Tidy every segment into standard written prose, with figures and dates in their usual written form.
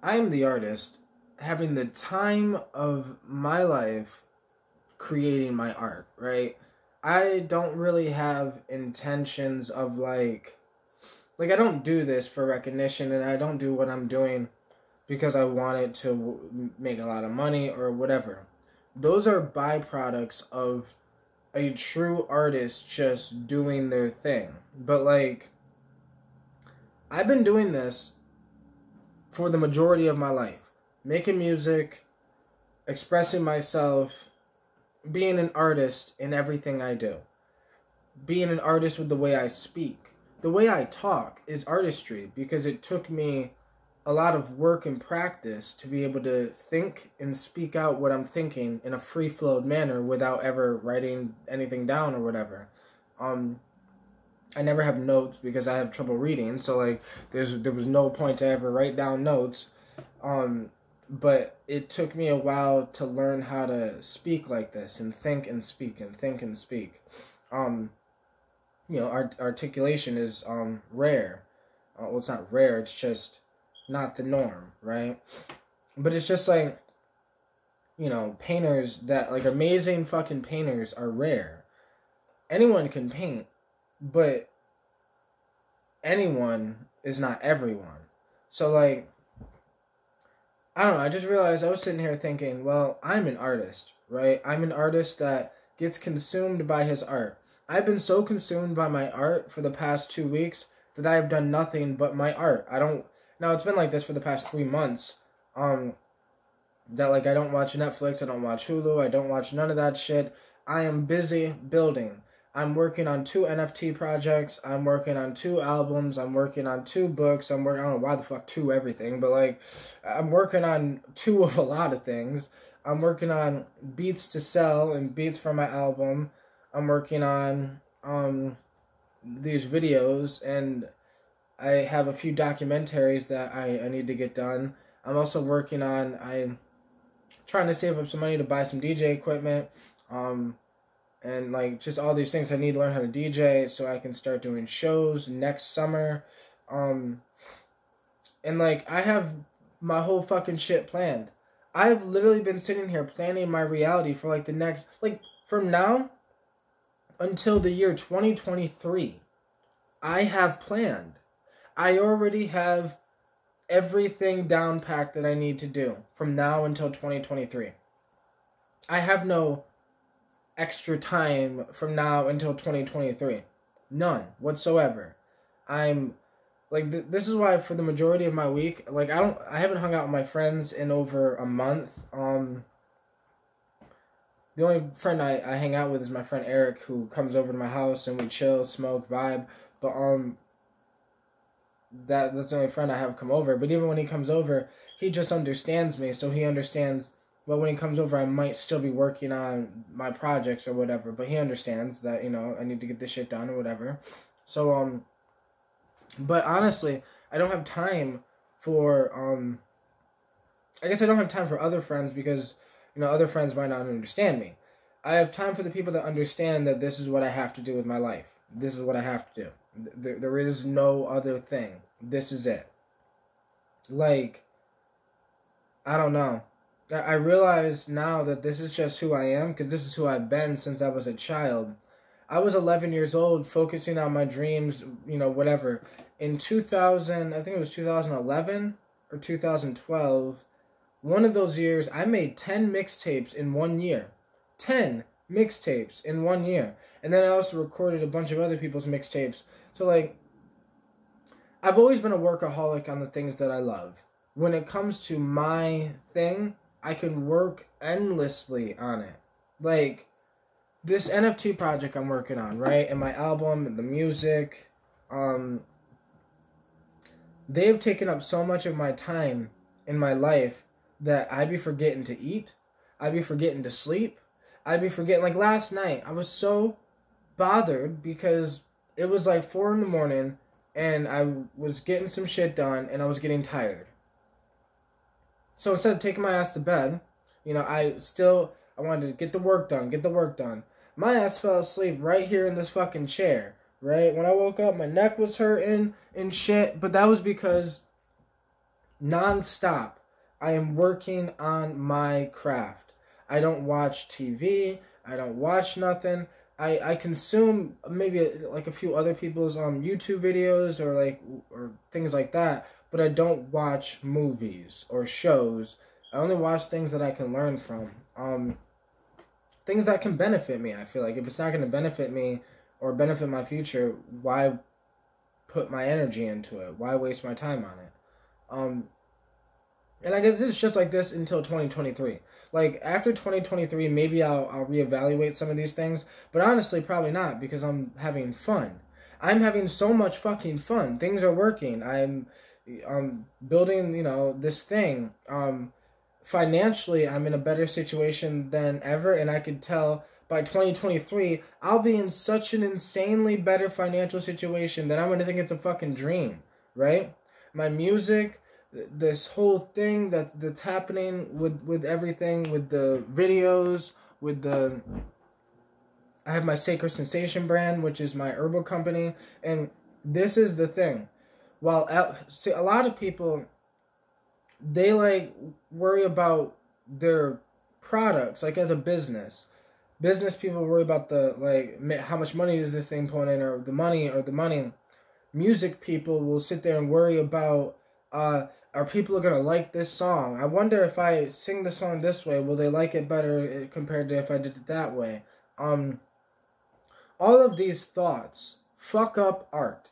I'm the artist having the time of my life creating my art, right? I don't really have intentions of like I don't do this for recognition, and I don't do what I'm doing because I want it to make a lot of money or whatever. Those are byproducts of a true artist just doing their thing. But like I've been doing this for the majority of my life. Making music, expressing myself, being an artist in everything I do. Being an artist with the way I speak. The way I talk is artistry because it took me a lot of work and practice to be able to think and speak out what I'm thinking in a free-flowed manner without ever writing anything down or whatever. I never have notes because I have trouble reading, so like there was no point to ever write down notes. But it took me a while to learn how to speak like this and think and speak and think and speak. Articulation is rare. Well, it's not rare, it's just not the norm, right? But it's just like, painters that, like, amazing fucking painters are rare. Anyone can paint, but anyone is not everyone. So, like, I don't know, I just realized I was sitting here thinking, well, I'm an artist, right? I'm an artist that gets consumed by his art. I've been so consumed by my art for the past 2 weeks that I have done nothing but my art. Now it's been like this for the past 3 months, that like I don't watch Netflix, I don't watch Hulu, I don't watch none of that shit. I am busy building. I'm working on 2 NFT projects, I'm working on 2 albums, I'm working on 2 books, I don't know why the fuck 2 everything, but like, I'm working on 2 of a lot of things. I'm working on beats to sell and beats for my album. I'm working on, these videos, and I have a few documentaries that I need to get done. I'm trying to save up some money to buy some DJ equipment, and like just all these things. I need to learn how to DJ so I can start doing shows next summer, and like I have my whole fucking shit planned. I've literally been sitting here planning my reality for like the next, like from now until the year 2023. I have planned. I already have everything down packed that I need to do from now until 2023. I have no extra time from now until 2023. None whatsoever. I'm like this is why for the majority of my week, like I haven't hung out with my friends in over a month. The only friend I hang out with is my friend Eric, who comes over to my house and we chill, smoke, vibe. But that's the only friend I have come over. But even when he comes over, he just understands me. So he understands, well, when he comes over, I might still be working on my projects or whatever. But he understands that, I need to get this shit done or whatever. So, but honestly, I don't have time for, I guess I don't have time for other friends because, other friends might not understand me. I have time for the people that understand that this is what I have to do with my life. This is what I have to do. There is no other thing. This is it. Like, I don't know. I realize now that this is just who I am, because this is who I've been since I was a child. I was 11 years old, focusing on my dreams, whatever. In 2000, I think it was 2011 or 2012, one of those years, I made 10 mixtapes in 1 year. 10 mixtapes in 1 year. And then I also recorded a bunch of other people's mixtapes. So, like, I've always been a workaholic on the things that I love. When it comes to my thing, I can work endlessly on it. Like, this NFT project I'm working on, right? And my album, and the music, they've taken up so much of my time in my life that I'd be forgetting to eat. I'd be forgetting to sleep. I'd be forgetting, like last night, I was so bothered because it was like 4 in the morning and I was getting some shit done and I was getting tired. So instead of taking my ass to bed, I wanted to get the work done. My ass fell asleep right here in this fucking chair, right? When I woke up, my neck was hurting and shit, but that was because non-stop, I am working on my craft. I don't watch TV. I don't watch nothing. I consume maybe like a few other people's YouTube videos or things like that, but I don't watch movies or shows. I only watch things that I can learn from. Things that can benefit me. I feel like if it's not going to benefit me or benefit my future, why put my energy into it? Why waste my time on it? And I guess it's just like this until 2023. Like, after 2023, maybe I'll reevaluate some of these things. But honestly, probably not, because I'm having fun. I'm having so much fucking fun. Things are working. I'm building, this thing. Financially, I'm in a better situation than ever. And I could tell by 2023, I'll be in such an insanely better financial situation that I'm going to think it's a fucking dream. Right? My music, this whole thing that's happening with everything, with the videos, I have my Sacred Sensation brand, which is my herbal company, and this is the thing. See, a lot of people, they worry about their products, as a business. Business people worry about how much money does this thing pull in, or the money. Music people will sit there and worry about, are people going to like this song? I wonder if I sing the song this way, will they like it better compared to if I did it that way? All of these thoughts fuck up art.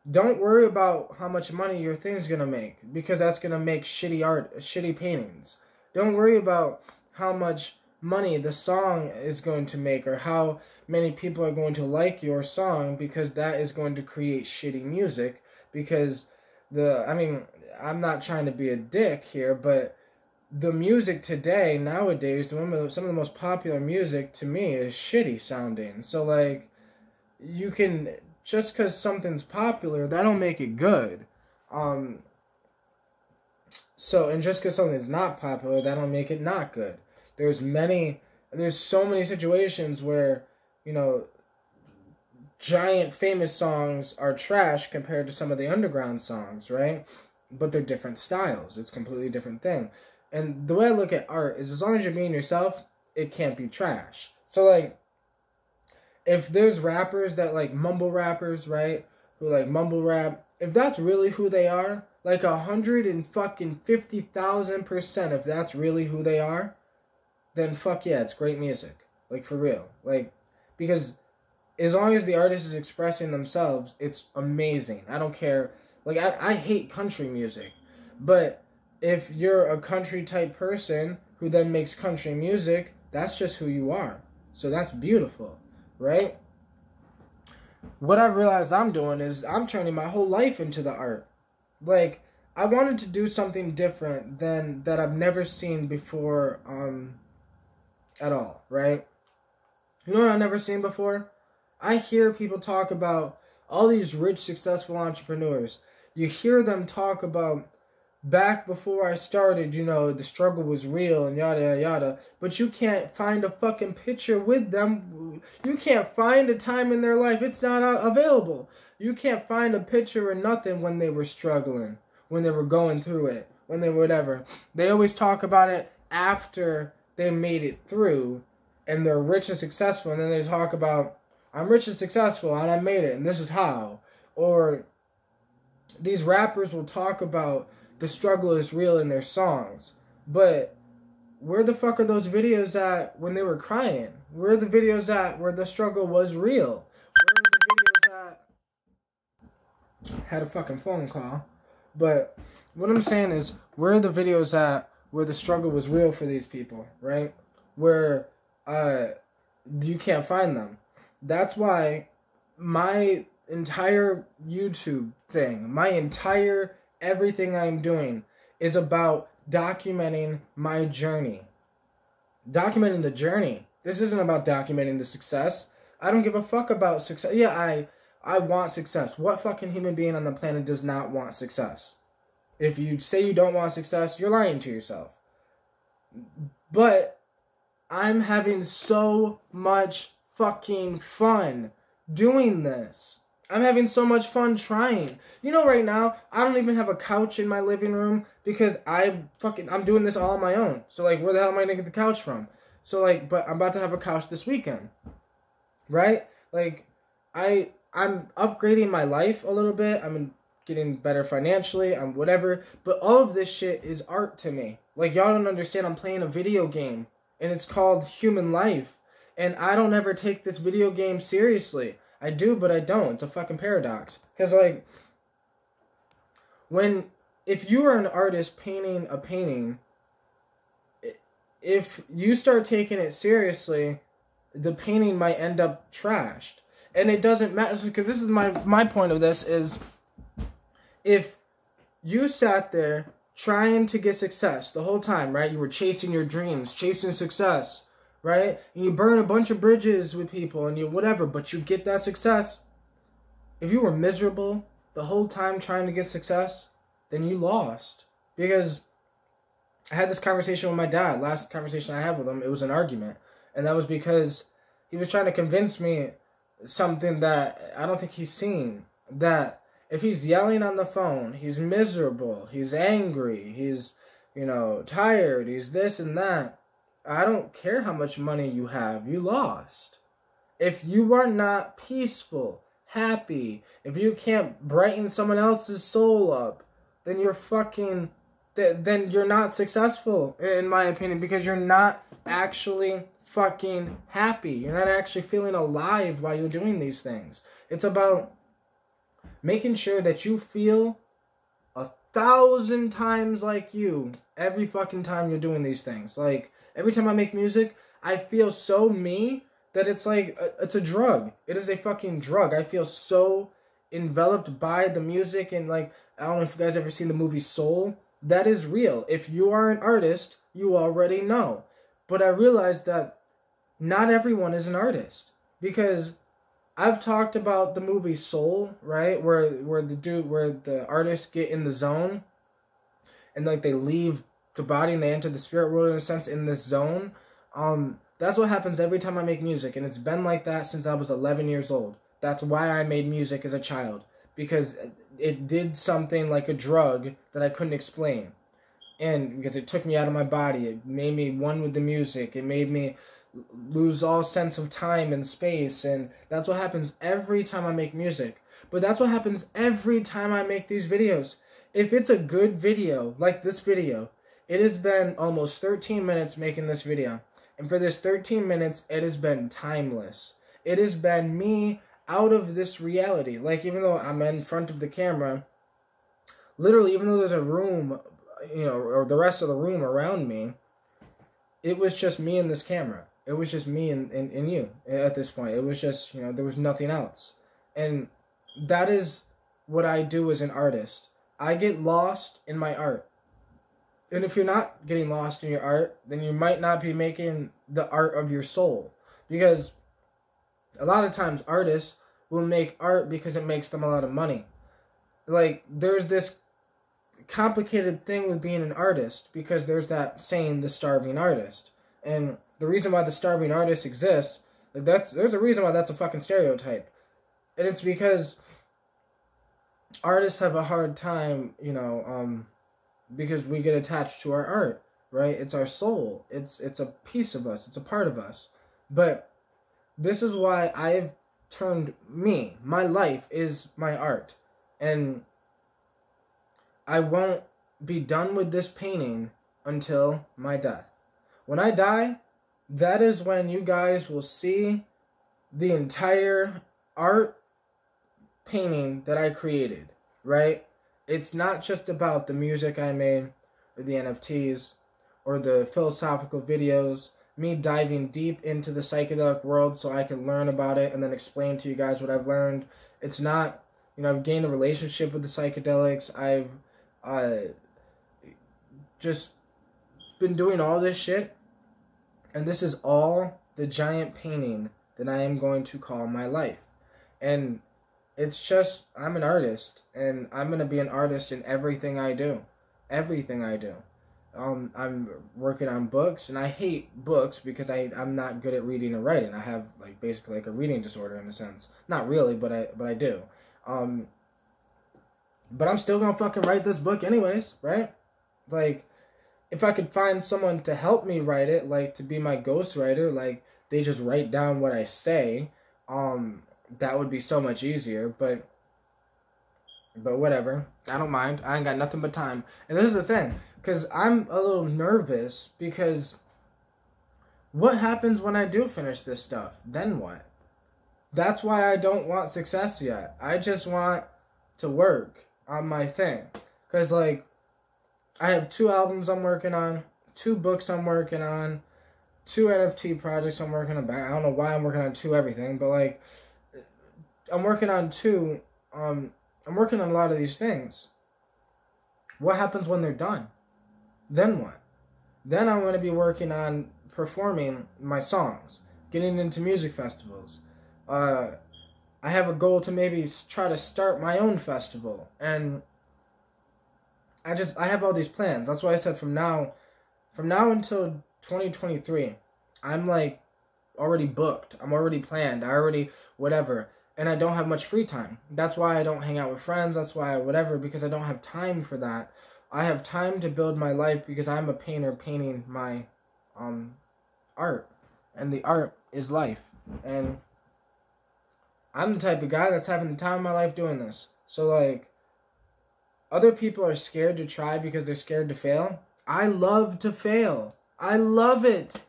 Don't worry about how much money your thing's going to make, because that's going to make shitty art, shitty paintings. Don't worry about how much money the song is going to make, or how many people are going to like your song, because that is going to create shitty music. Because I'm not trying to be a dick here, but the music today, nowadays, some of the most popular music to me is shitty sounding. So, you can, just because something's popular, that don't make it good. And just because something's not popular, that don't make it not good. There's so many situations where, giant famous songs are trash compared to some of the underground songs, right? But they're different styles. It's a completely different thing. And the way I look at art is, as long as you're being yourself, it can't be trash. So, if there's rappers that mumble rappers, right? Who mumble rap, if that's really who they are, 150,000%, if that's really who they are, then fuck yeah, it's great music. For real. Because as long as the artist is expressing themselves, it's amazing. I don't care. I hate country music. But if you're a country type person who then makes country music, that's just who you are. So that's beautiful, right? What I've realized I'm doing is I'm turning my whole life into the art. I wanted to do something different than that I've never seen before at all, right? You know what I've never seen before? I hear people talk about all these rich, successful entrepreneurs. You hear them talk about, back before I started, the struggle was real and yada, yada, yada. But you can't find a fucking picture with them. You can't find a time in their life. It's not available. You can't find a picture or nothing when they were struggling, when they were going through it, when they were whatever. They always talk about it after they made it through and they're rich and successful. And then they talk about, I'm rich and successful, and I made it, and this is how. Or these rappers will talk about the struggle is real in their songs. But where the fuck are those videos at when they were crying? Where are the videos at where the struggle was real? Where are the videos at... Had a fucking phone call. But what I'm saying is, where are the videos at where the struggle was real for these people, right? Where you can't find them. That's why my entire YouTube thing, my entire everything I'm doing is about documenting my journey. Documenting the journey. This isn't about documenting the success. I don't give a fuck about success. Yeah, I want success. What fucking human being on the planet does not want success? If you say you don't want success, you're lying to yourself. But I'm having so much fucking fun doing this. I'm having so much fun trying. You know, right now, I don't even have a couch in my living room because I'm doing this all on my own. So, like, where the hell am I going to get the couch from? So, like, but I'm about to have a couch this weekend. Right? Like, I'm upgrading my life a little bit. I'm getting better financially. I'm whatever. But all of this shit is art to me. Like, y'all don't understand. I'm playing a video game. And it's called Human Life. And I don't ever take this video game seriously. I do, but I don't. It's a fucking paradox. Because, like, if you are an artist painting a painting, if you start taking it seriously, the painting might end up trashed. And it doesn't matter, because this is my point of this is, if you sat there trying to get success the whole time, right? You were chasing your dreams, chasing success, right? And you burn a bunch of bridges with people and you whatever, but you get that success. If you were miserable the whole time trying to get success, then you lost. Because I had this conversation with my dad, last conversation I had with him, it was an argument. And that was because he was trying to convince me something that I don't think he's seen. That if he's yelling on the phone, he's miserable, he's angry, he's, tired, he's this and that. I don't care how much money you have, you lost. If you are not peaceful, happy, if you can't brighten someone else's soul up, then then you're not successful, in my opinion, because you're not actually fucking happy. You're not actually feeling alive while you're doing these things. It's about making sure that you feel 1,000 times like you every fucking time you're doing these things. Like, every time I make music, I feel so me that it's like, it's a drug. It is a fucking drug. I feel so enveloped by the music, and like, I don't know if you guys ever seen the movie Soul. That is real. If you are an artist, you already know. But I realized that not everyone is an artist, because I've talked about the movie Soul, right? Where the artists get in the zone and like they leave the body and they enter the spirit world, in a sense, in this zone. That's what happens every time I make music, and it's been like that since I was 11 years old. That's why I made music as a child, because it did something like a drug that I couldn't explain. And because it took me out of my body, it made me one with the music, it made me lose all sense of time and space, and that's what happens every time I make music. But that's what happens every time I make these videos. If it's a good video, like this video, it has been almost 13 minutes making this video. And for this 13 minutes, it has been timeless. It has been me out of this reality. Like, even though I'm in front of the camera, literally, even though there's a room, or the rest of the room around me, it was just me and this camera. It was just me and you at this point. It was just, there was nothing else. And that is what I do as an artist. I get lost in my art. And if you're not getting lost in your art, then you might not be making the art of your soul. Because a lot of times artists will make art because it makes them a lot of money. Like, there's this complicated thing with being an artist, because there's that saying, the starving artist. And the reason why the starving artist exists, there's a reason why that's a fucking stereotype. And it's because artists have a hard time, because we get attached to our art, right? It's our soul. It's a piece of us. It's a part of us. But this is why I've turned my life is my art. And I won't be done with this painting until my death. When I die, that is when you guys will see the entire art painting that I created, right? It's not just about the music I made, or the NFTs, or the philosophical videos, me diving deep into the psychedelic world so I can learn about it and then explain to you guys what I've learned. It's not, I've gained a relationship with the psychedelics. I've just been doing all this shit, and this is all the giant painting that I am going to call my life. And it's just, I'm an artist, and I'm going to be an artist in everything I do. Everything I do. I'm working on books, and I hate books because I'm not good at reading and writing. I have basically a reading disorder in a sense. Not really, but I do. But I'm still gonna fucking write this book anyways, right? Like, if I could find someone to help me write it, like to be my ghostwriter, like they just write down what I say, that would be so much easier. But whatever, I don't mind. I ain't got nothing but time. And this is the thing, because I'm a little nervous, because what happens when I do finish this stuff? Then what? That's why I don't want success yet. I just want to work on my thing. Because, like, I have 2 albums I'm working on, 2 books I'm working on, 2 NFT projects I'm working on. I don't know why I'm working on 2 everything, but, like, I'm working on 2. I'm working on a lot of these things. What happens when they're done? Then what? Then I'm going to be working on performing my songs, getting into music festivals. I have a goal to maybe try to start my own festival, and I have all these plans. That's why I said from now until 2023, I'm like already booked. I'm already planned. I already whatever, and I don't have much free time. That's why I don't hang out with friends. That's why whatever, because I don't have time for that. I have time to build my life because I'm a painter painting my art, and the art is life. And I'm the type of guy that's having the time of my life doing this. So, like, other people are scared to try because they're scared to fail. I love to fail. I love it.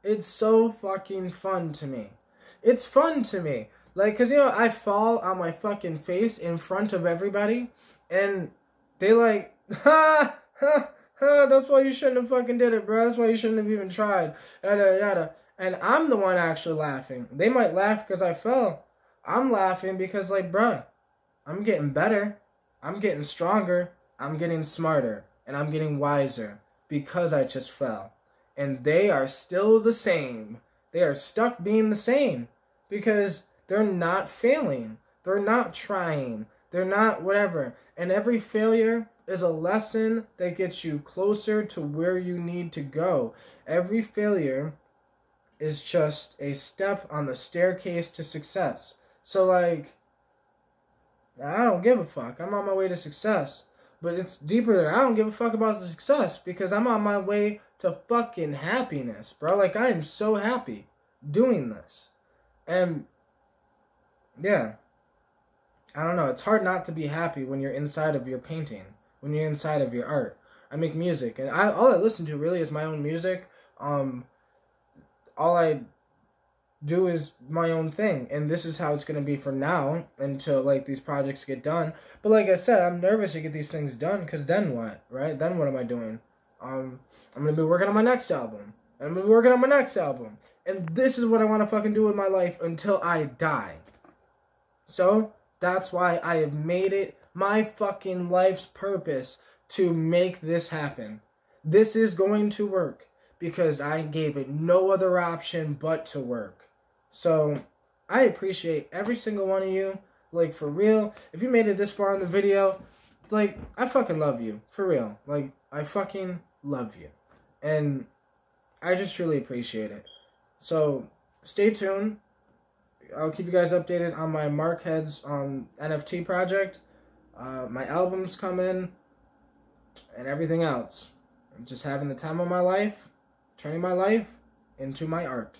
It's so fucking fun to me. It's fun to me. Like, because, you know, I fall on my fucking face in front of everybody, and they like, ha, ha, ha, that's why you shouldn't have fucking did it, bro. That's why you shouldn't have even tried. Yada, yada. And I'm the one actually laughing. They might laugh because I fell. I'm laughing because, like, bruh, I'm getting better. I'm getting stronger. I'm getting smarter. And I'm getting wiser because I just fell. And they are still the same. They are stuck being the same because they're not failing. They're not trying. They're not whatever. And every failure is a lesson that gets you closer to where you need to go. Every failure is just a step on the staircase to success. So, like, I don't give a fuck. I'm on my way to success. But it's deeper than I don't give a fuck about the success because I'm on my way to fucking happiness, bro. Like, I am so happy doing this. And, yeah. I don't know. It's hard not to be happy when you're inside of your painting, when you're inside of your art. I make music, and all I listen to really is my own music. All I do is my own thing, and this is how it's going to be from now until, like, these projects get done. But like I said, I'm nervous to get these things done, because then what, right? Then what am I doing? I'm going to be working on my next album. I'm going to be working on my next album. And this is what I want to fucking do with my life until I die. So, that's why I have made it my fucking life's purpose to make this happen. This is going to work, because I gave it no other option but to work. So, I appreciate every single one of you. Like, for real. If you made it this far in the video, like, I fucking love you. For real. Like, I fucking love you. And I just truly appreciate it. So, stay tuned. I'll keep you guys updated on my Markheads NFT project. My albums come in. And everything else. I'm just having the time of my life. Turning my life into my art.